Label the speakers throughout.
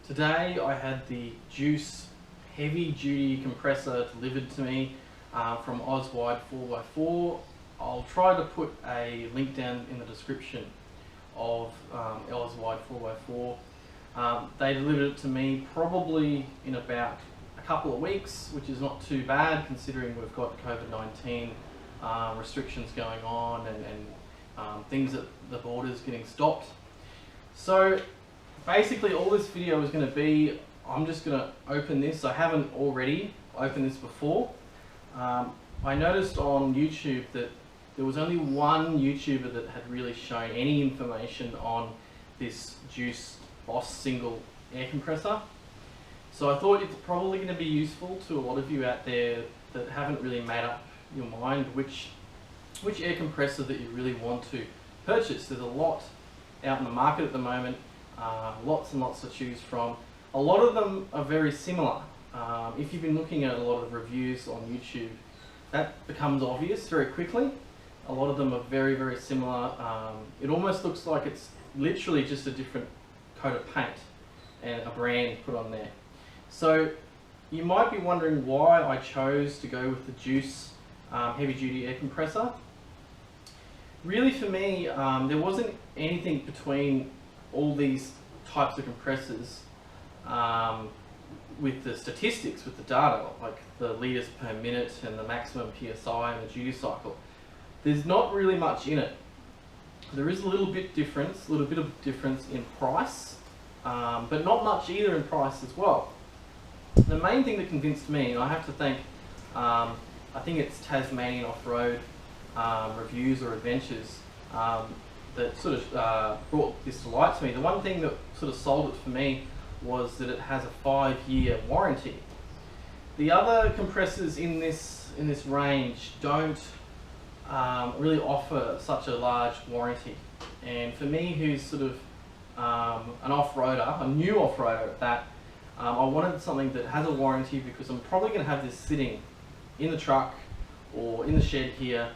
Speaker 1: Today I had the Juice heavy duty compressor delivered to me from Offroad 4x4. I'll try to put a link down in the description of Offroad 4x4. They delivered it to me probably in about a couple of weeks, which is not too bad considering we've got COVID-19 restrictions going on and things at the borders getting stopped. So basically all this video is going to be, I'm just going to open this. I haven't already opened this before. I noticed on YouTube that there was only one YouTuber that had really shown any information on this Juice Boss single air compressor. So I thought it's probably going to be useful to a lot of you out there that haven't really made up your mind which air compressor that you really want to purchase. There's a lot out in the market at the moment, lots and lots to choose from. A lot of them are very similar. If you've been looking at a lot of reviews on YouTube, that becomes obvious very quickly. A lot of them are very, very similar. It almost looks like it's literally just a different coat of paint and a brand put on there. So you might be wondering why I chose to go with the Juice heavy duty air compressor. Really for me, there wasn't anything between all these types of compressors with the statistics, with the data, like the litres per minute and the maximum PSI and the duty cycle. There's not really much in it. There is a little bit of difference in price, but not much either in price as well. The main thing that convinced me, and I have to thank, I think it's Tasmanian Offroad Reviews or Adventures that sort of brought this to light to me. The one thing that sort of sold it for me was that it has a 5-year warranty. The other compressors in this range don't really offer such a large warranty. And for me, who's sort of an off-roader, a new off-roader at that, I wanted something that has a warranty because I'm probably going to have this sitting in the truck or in the shed here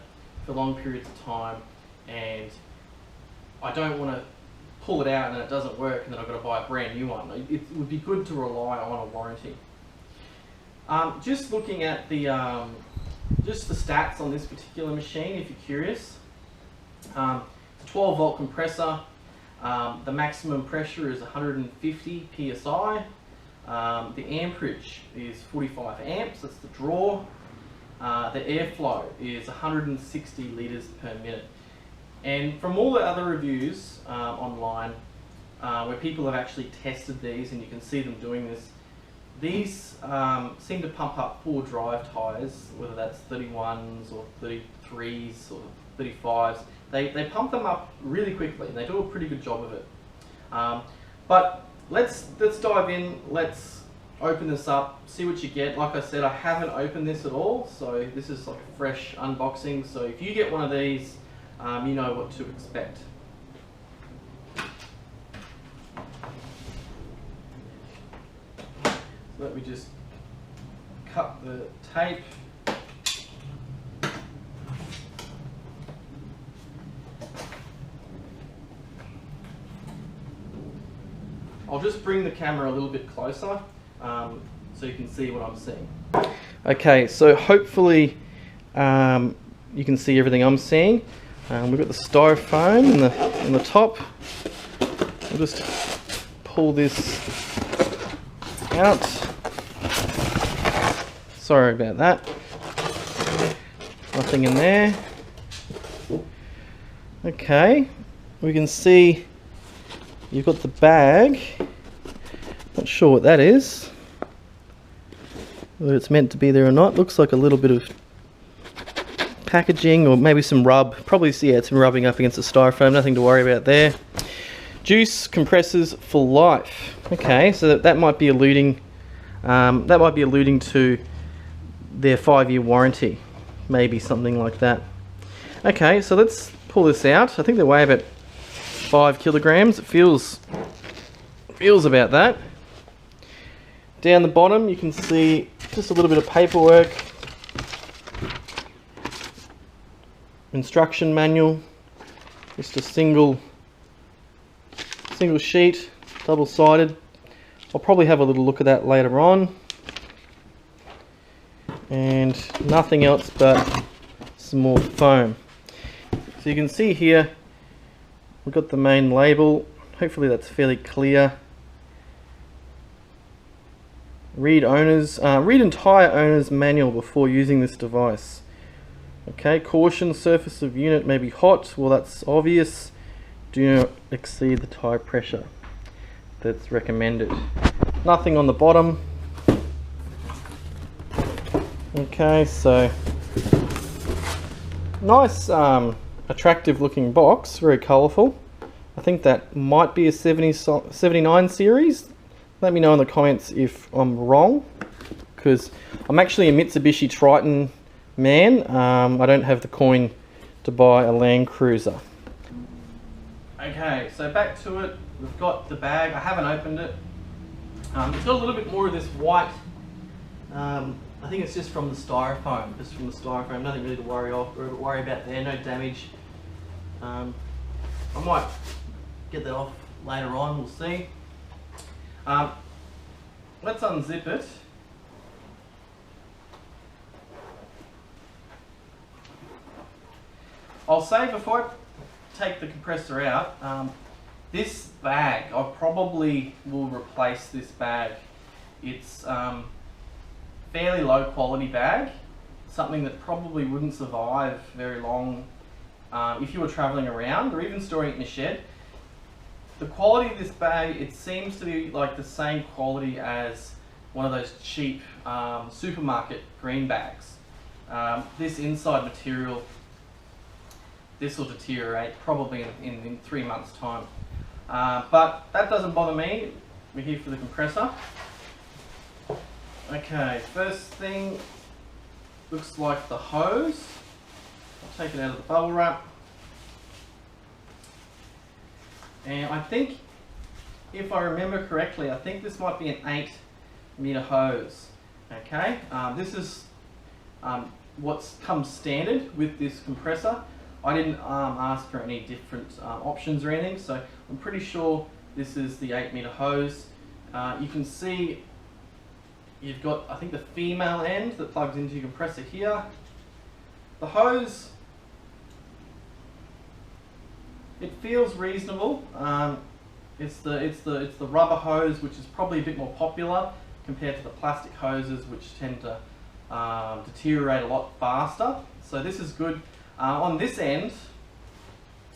Speaker 1: for long periods of time, and I don't want to pull it out and then it doesn't work and then I've got to buy a brand new one. It would be good to rely on a warranty. Just looking at the just the stats on this particular machine, if you're curious. It's a 12 volt compressor. The maximum pressure is 150 psi. The amperage is 45 amps, that's the draw. The airflow is 160 litres per minute. And from all the other reviews online, where people have actually tested these and you can see them doing this, these seem to pump up 4 drive tyres, whether that's 31s or 33s or 35s. They pump them up really quickly and they do a pretty good job of it. But let's dive in, let's open this up, see what you get. Like I said, I haven't opened this at all, so this is like a fresh unboxing. So if you get one of these, you know what to expect. So let me just cut the tape. I'll just bring the camera a little bit closer so you can see what I'm seeing. Okay, so hopefully you can see everything I'm seeing. We've got the styrofoam in the top. I'll just pull this out. Sorry about that. Nothing in there. Okay, we can see you've got the bag. Not sure what that is, whether it's meant to be there or not. Looks like a little bit of packaging or maybe some rub. Probably, yeah, it's some rubbing up against the styrofoam. Nothing to worry about there. Juice compressors for life. Okay, so that might be alluding to their 5-year warranty, maybe something like that. Okay, so let's pull this out. I think they weigh about 5 kilograms. It feels about that. Down the bottom you can see just a little bit of paperwork, instruction manual, just a single sheet, double-sided, I'll probably have a little look at that later on. And nothing else but some more foam. So you can see here we've got the main label. Hopefully that's fairly clear. Read entire owner's manual before using this device. Okay, caution, surface of unit may be hot. Well, that's obvious. Do not exceed the tire pressure that's recommended. Nothing on the bottom. Okay, so nice attractive looking box, very colourful. I think that might be a 79 series. Let me know in the comments if I'm wrong, because I'm actually a Mitsubishi Triton man. I don't have the coin to buy a Land Cruiser. Okay, so back to it. We've got the bag. I haven't opened it. It's got a little bit more of this white. I think it's just from the styrofoam. Nothing really to worry about there. No damage. I might get that off later on. We'll see. Let's unzip it. I'll say before I take the compressor out, this bag, I probably will replace this bag. It's fairly low quality bag, something that probably wouldn't survive very long if you were traveling around or even storing it in a shed. The quality of this bag, it seems to be like the same quality as one of those cheap supermarket green bags. This inside material, this will deteriorate probably in 3 months' time. But that doesn't bother me. We're here for the compressor. Okay, first thing looks like the hose. I'll take it out of the bubble wrap. And I think, if I remember correctly, I think this might be an 8-meter hose. Okay, this is what comes standard with this compressor. I didn't ask for any different options or anything, so I'm pretty sure this is the 8-meter hose. You can see you've got, I think, the female end that plugs into your compressor here. The hose, it feels reasonable. It's the rubber hose, which is probably a bit more popular compared to the plastic hoses, which tend to deteriorate a lot faster. So this is good. On this end,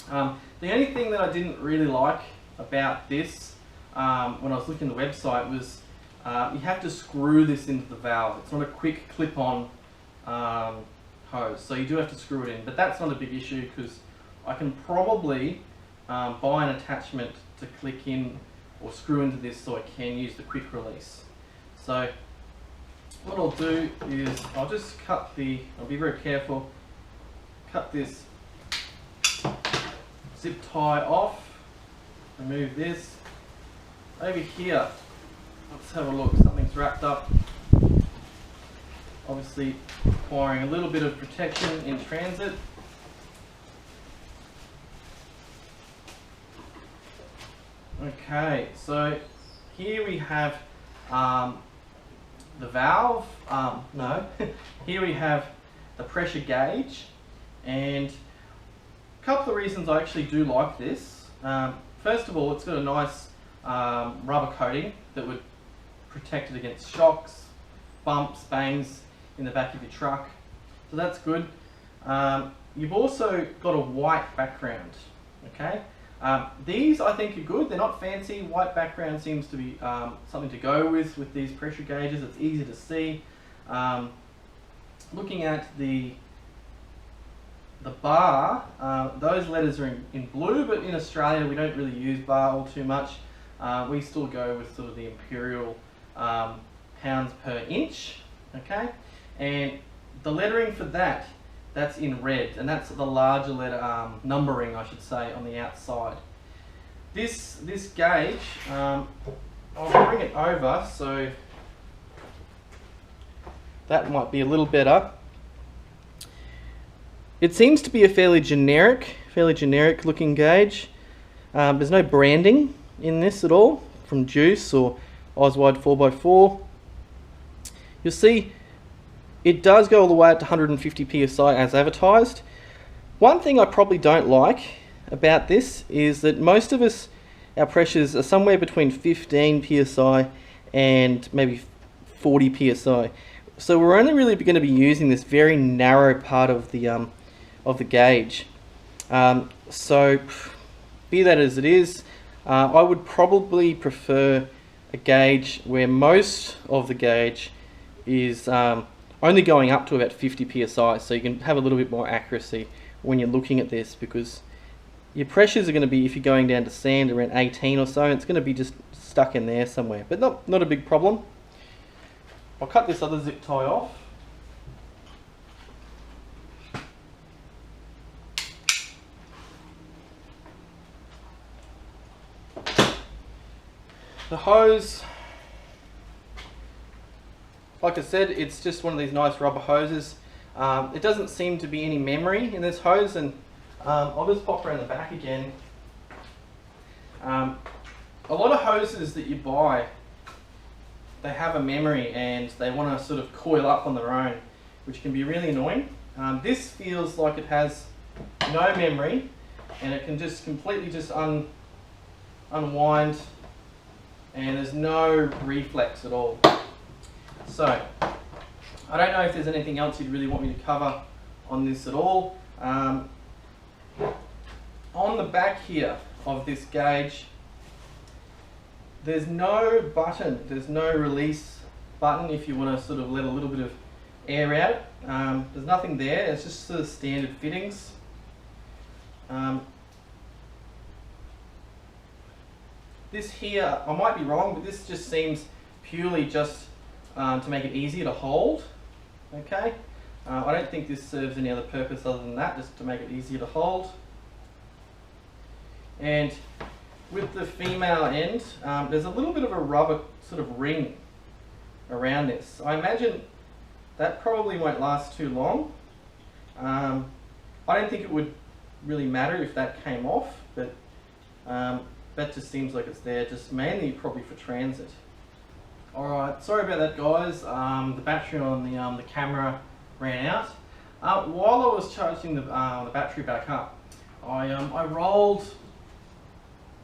Speaker 1: the only thing that I didn't really like about this when I was looking at the website was you have to screw this into the valve. It's not a quick clip-on hose, so you do have to screw it in, but that's not a big issue because I can probably buy an attachment to click in or screw into this so I can use the quick release. So what I'll do is I'll just I'll be very careful, cut this zip tie off, remove this. Over here, let's have a look, something's wrapped up, obviously requiring a little bit of protection in transit. Okay, so here we have the valve, here we have the pressure gauge, and a couple of reasons I actually do like this. First of all, it's got a nice rubber coating that would protect it against shocks, bumps, bangs in the back of your truck, so that's good. You've also got a white background, okay? These I think are good. They're not fancy. White background seems to be something to go with these pressure gauges. It's easy to see. Looking at the bar, those letters are in blue, but in Australia we don't really use bar all too much. We still go with sort of the imperial pounds per inch, okay? And the lettering for that's in red, and that's the larger letter numbering, I should say, on the outside. This gauge, I'll bring it over so that might be a little better. It seems to be a fairly generic looking gauge. There's no branding in this at all from Juice or Oswald 4x4. You'll see it does go all the way up to 150 psi as advertised. One thing I probably don't like about this is that most of us, our pressures are somewhere between 15 psi and maybe 40 psi. So we're only really going to be using this very narrow part of the gauge. So be that as it is, I would probably prefer a gauge where most of the gauge is only going up to about 50 psi, so you can have a little bit more accuracy when you're looking at this, because your pressures are going to be, if you're going down to sand, around 18 or so, and it's going to be just stuck in there somewhere, but not a big problem. I'll cut this other zip tie off. The hose, like I said, it's just one of these nice rubber hoses. It doesn't seem to be any memory in this hose, and I'll just pop around the back again. A lot of hoses that you buy, they have a memory and they want to sort of coil up on their own, which can be really annoying. This feels like it has no memory, and it can just completely just unwind, and there's no reflex at all. So I don't know if there's anything else you'd really want me to cover on this at all. On the back here of this gauge, there's no button, there's no release button if you want to sort of let a little bit of air out. There's nothing there, it's just sort of standard fittings. This here, I might be wrong, but this just seems purely just to make it easier to hold. Okay, I don't think this serves any other purpose other than that, just to make it easier to hold. And with the female end, there's a little bit of a rubber sort of ring around this. I imagine that probably won't last too long. I don't think it would really matter if that came off, but that just seems like it's there, just mainly probably for transit. Alright, sorry about that guys, the battery on the camera ran out. While I was charging the battery back up, I rolled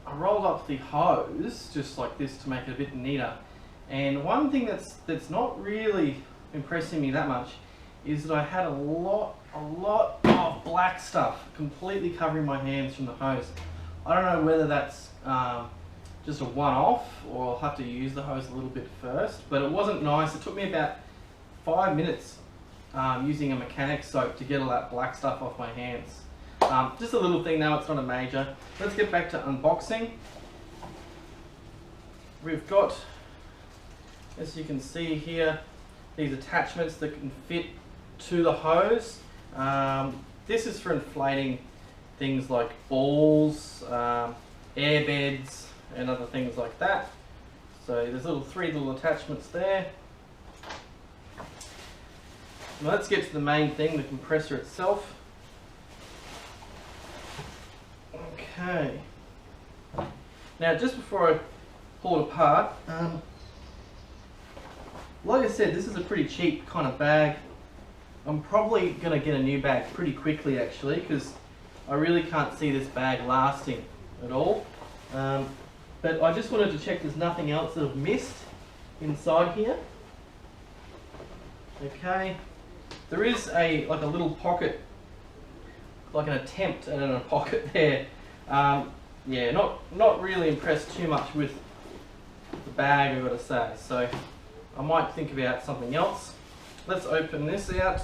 Speaker 1: up the hose just like this to make it a bit neater. And one thing that's not really impressing me that much is that I had a lot of black stuff completely covering my hands from the hose. I don't know whether that's just a one-off, or I'll have to use the hose a little bit first, but it wasn't nice. It took me about 5 minutes using a mechanic soap to get all that black stuff off my hands. Just a little thing now, it's not a major. Let's get back to unboxing. We've got, as you can see here, these attachments that can fit to the hose. This is for inflating things like balls, air beds, and other things like that. So there's three little attachments there. Now let's get to the main thing, the compressor itself. Okay. Now just before I pull it apart, like I said, this is a pretty cheap kind of bag. I'm probably going to get a new bag pretty quickly actually, because I really can't see this bag lasting at all. But I just wanted to check there's nothing else that I've missed inside here. Okay, there is like a little pocket, like an attempt at a pocket there. Yeah, not really impressed too much with the bag, I've got to say. So I might think about something else. Let's open this out.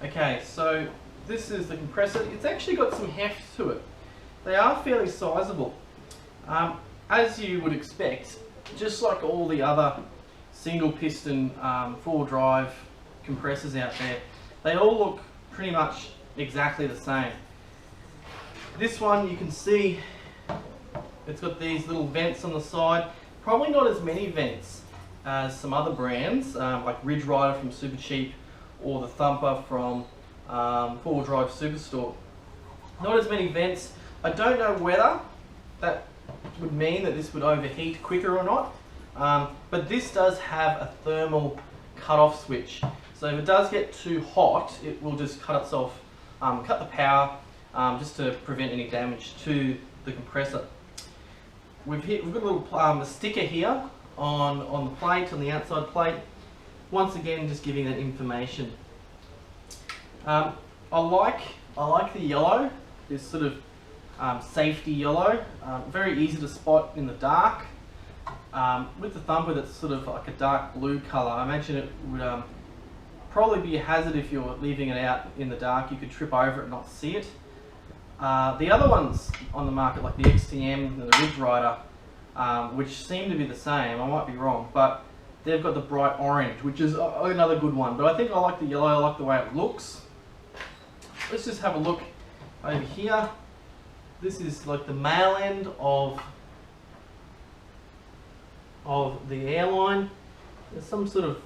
Speaker 1: Okay, so this is the compressor. It's actually got some heft to it. They are fairly sizable. As you would expect, just like all the other single piston four-wheel drive compressors out there, they all look pretty much exactly the same. This one you can see it's got these little vents on the side. Probably not as many vents as some other brands like Ridge Rider from Super Cheap or the Thumper from 4-Wheel Drive Superstore. Not as many vents. I don't know whether that would mean that this would overheat quicker or not, but this does have a thermal cut-off switch. So if it does get too hot, it will just cut itself, cut the power, just to prevent any damage to the compressor. We've got a little sticker here on the plate, on the outside plate. Once again, just giving that information. I like the yellow, this sort of safety yellow. Very easy to spot in the dark. With the thumper, that's sort of like a dark blue colour. I imagine it would probably be a hazard if you're leaving it out in the dark. You could trip over it and not see it. The other ones on the market, like the XTM and the Ridge Rider, which seem to be the same, I might be wrong, but they've got the bright orange, which is another good one. But I think I like the yellow, I like the way it looks. Let's just have a look over here. This is like the male end of the airline. There's some sort of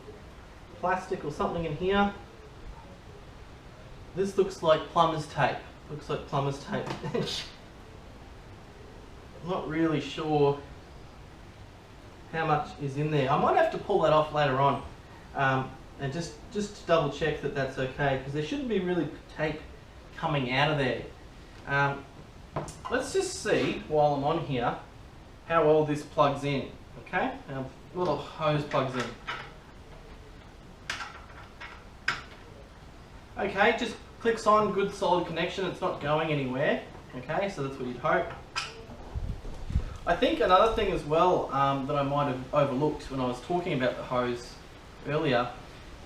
Speaker 1: plastic or something in here. This looks like plumber's tape. Looks like plumber's tape. I'm not really sure how much is in there. I might have to pull that off later on, and just to double check that that's okay, because there shouldn't be really tape coming out of there. Let's just see, while I'm on here, how well this plugs in. Okay, little hose plugs in. Okay, just clicks on, good solid connection, it's not going anywhere. Okay, so that's what you'd hope. I think another thing as well that I might have overlooked when I was talking about the hose earlier,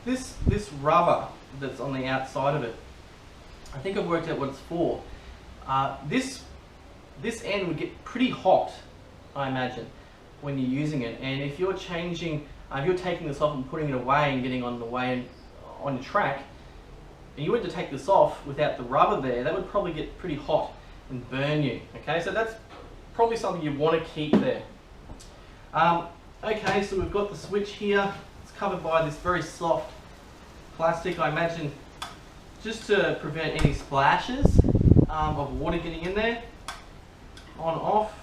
Speaker 1: this rubber that's on the outside of it, I think I've worked out what it's for. This end would get pretty hot, I imagine, when you're using it. And if you're changing, if you're taking this off and putting it away and getting on the way on your track, and you went to take this off without the rubber there, that would probably get pretty hot and burn you. Okay, so that's probably something you want to keep there. Okay, so we've got the switch here. It's covered by this very soft plastic, I imagine, just to prevent any splashes of water getting in there. On, off.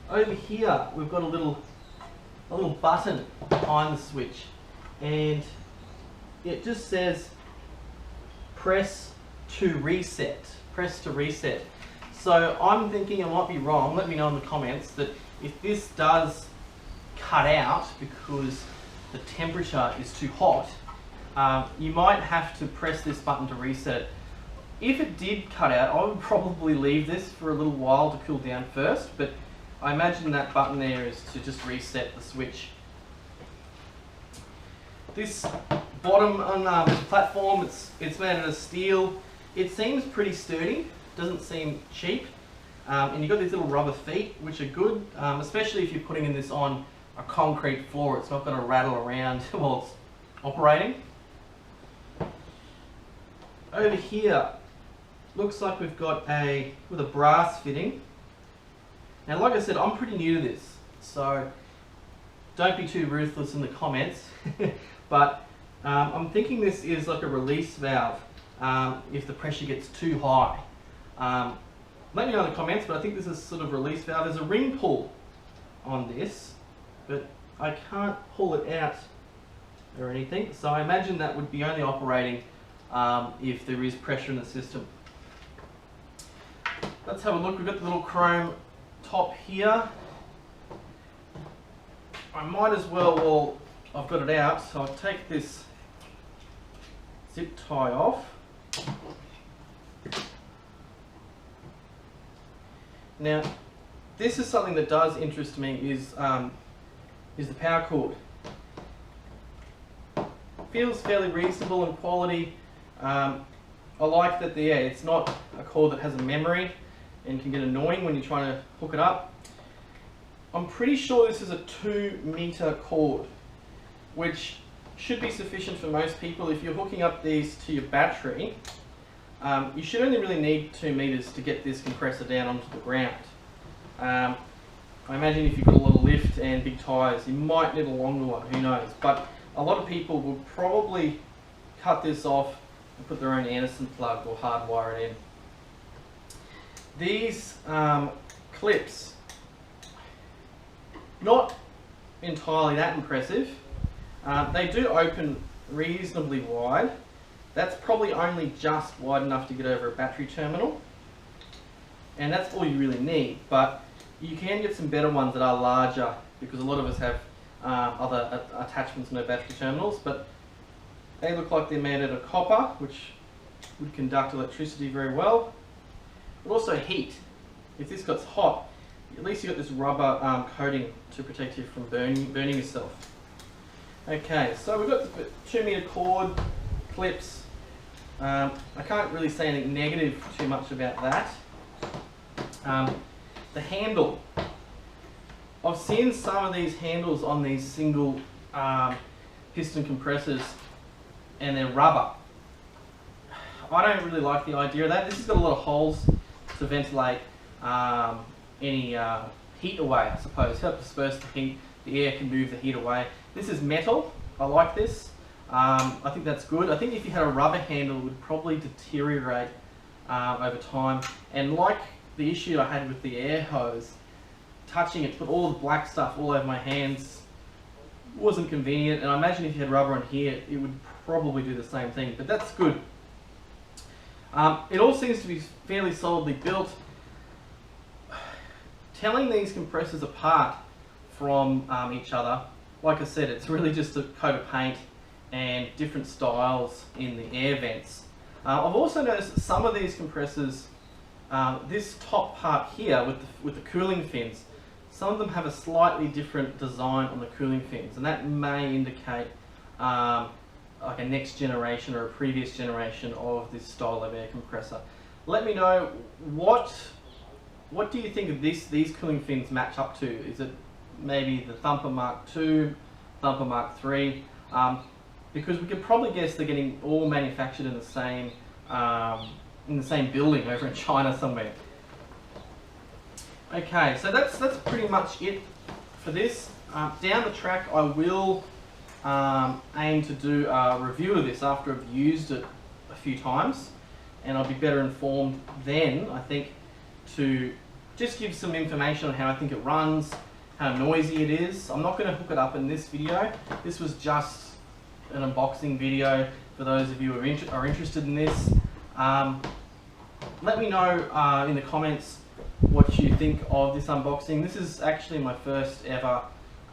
Speaker 1: Over here, we've got a little button behind the switch, and it just says press to reset. Press to reset. So I'm thinking, I might be wrong, let me know in the comments, that if this does cut out because the temperature is too hot, you might have to press this button to reset it. If it did cut out, I would probably leave this for a little while to cool down first, but I imagine that button there is to just reset the switch. This bottom on this platform, it's made out of steel. It seems pretty sturdy, doesn't seem cheap. And you've got these little rubber feet, which are good, especially if you're putting this on a concrete floor. It's not going to rattle around while it's operating. Over here, looks like we've got with a brass fitting. Now, like I said, I'm pretty new to this, so don't be too ruthless in the comments. But I'm thinking this is like a release valve if the pressure gets too high. Let me know in the comments, but I think this is sort of release valve. There's a ring pull on this, but I can't pull it out or anything. So I imagine that would be only operating if there is pressure in the system. Let's have a look. We've got the little chrome top here. I might as well, I've got it out, so I'll take this zip tie off. Now, this is something that does interest me, is the power cord. Feels fairly reasonable in quality. I like that it's not a cord that has a memory and can get annoying when you're trying to hook it up. I'm pretty sure this is a 2-meter cord, which should be sufficient for most people. If you're hooking up these to your battery, you should only really need 2 meters to get this compressor down onto the ground. I imagine if you've got a lot of lift and big tyres, you might need a longer one, who knows. But a lot of people will probably cut this off and put their own Anderson plug or hardwire it in. These clips, not entirely that impressive. They do open reasonably wide. That's probably only just wide enough to get over a battery terminal, and that's all you really need. But you can get some better ones that are larger, because a lot of us have other attachments, no battery terminals, but they look like they're made out of copper, which would conduct electricity very well, but also heat. If this gets hot, at least you've got this rubber coating to protect you from burning yourself. Okay, so we've got the 2 meter cord clips. I can't really say anything negative too much about that. The handle. I've seen some of these handles on these single piston compressors, and they're rubber. I don't really like the idea of that. This has got a lot of holes to ventilate any heat away, I suppose. Help disperse the heat. The air can move the heat away. This is metal. I like this. I think that's good. I think if you had a rubber handle, it would probably deteriorate over time. And like the issue I had with the air hose, touching it, put all the black stuff all over my hands, wasn't convenient. And I imagine if you had rubber on here, it would probably do the same thing, but that's good. It all seems to be fairly solidly built. Telling these compressors apart from each other, like I said, it's really just a coat of paint and different styles in the air vents. I've also noticed that some of these compressors, this top part here with the cooling fins, some of them have a slightly different design on the cooling fins, and that may indicate like a next generation or a previous generation of this style of air compressor. Let me know what do you think of these cooling fins match up to? Is it maybe the Thumper Mark II, Thumper Mark III? Because we could probably guess they're getting all manufactured in the same building over in China somewhere. Okay, so that's pretty much it for this. Down the track, I will aim to do a review of this after I've used it a few times, and I'll be better informed then, I think, to just give some information on how I think it runs, how noisy it is. I'm not going to hook it up in this video. This was just an unboxing video for those of you who are interested in this. Let me know in the comments what you think of this unboxing. This is actually my first ever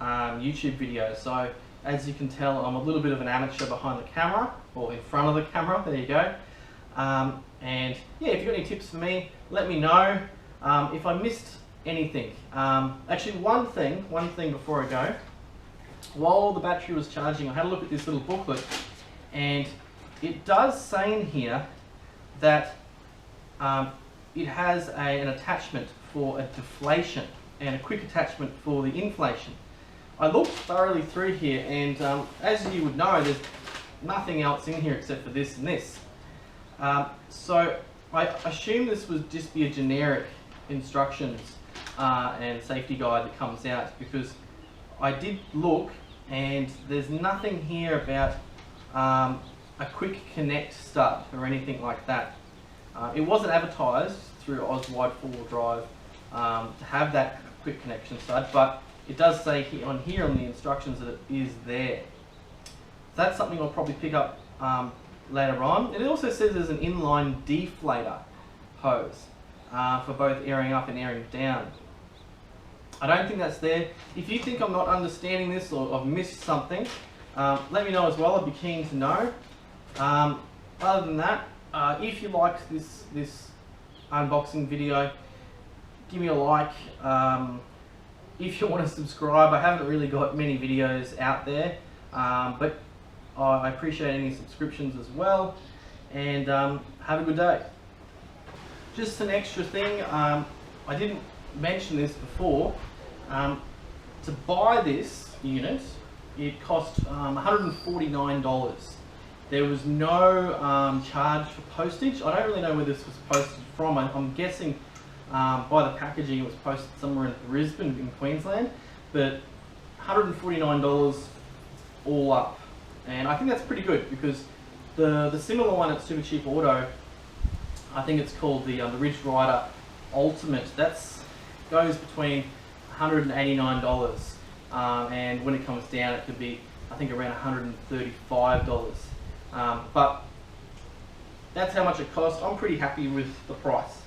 Speaker 1: YouTube video, so as you can tell, I'm a little bit of an amateur behind the camera, or in front of the camera, there you go. And yeah, if you've got any tips for me, let me know. If I missed anything. Actually, one thing before I go. While the battery was charging, I had a look at this little booklet, and it does say in here that it has an attachment for a deflation and a quick attachment for the inflation. I looked thoroughly through here, and as you would know, there's nothing else in here except for this and this. So I assume this would just be a generic instructions and safety guide that comes out, because I did look and there's nothing here about a quick connect stud or anything like that. It wasn't advertised through Oswide 4-wheel drive to have that quick connection stud, but it does say on here on the instructions that it is there. So that's something I'll probably pick up later on. It also says there's an inline deflator hose for both airing up and airing down. I don't think that's there. If you think I'm not understanding this or I've missed something, let me know as well. I'd be keen to know. Other than that, if you liked this unboxing video, give me a like. If you want to subscribe, I haven't really got many videos out there, but I appreciate any subscriptions as well, and have a good day. Just an extra thing, I didn't mention this before. To buy this unit, it cost $149. There was no charge for postage. I don't really know where this was posted from. I'm guessing by the packaging it was posted somewhere in Brisbane in Queensland, but $149 all up. And I think that's pretty good, because The similar one at Super Cheap Auto, I think it's called the Ridge Rider Ultimate. That's goes between $189, and when it comes down, it could be, I think, around $135. But that's how much it costs. I'm pretty happy with the price.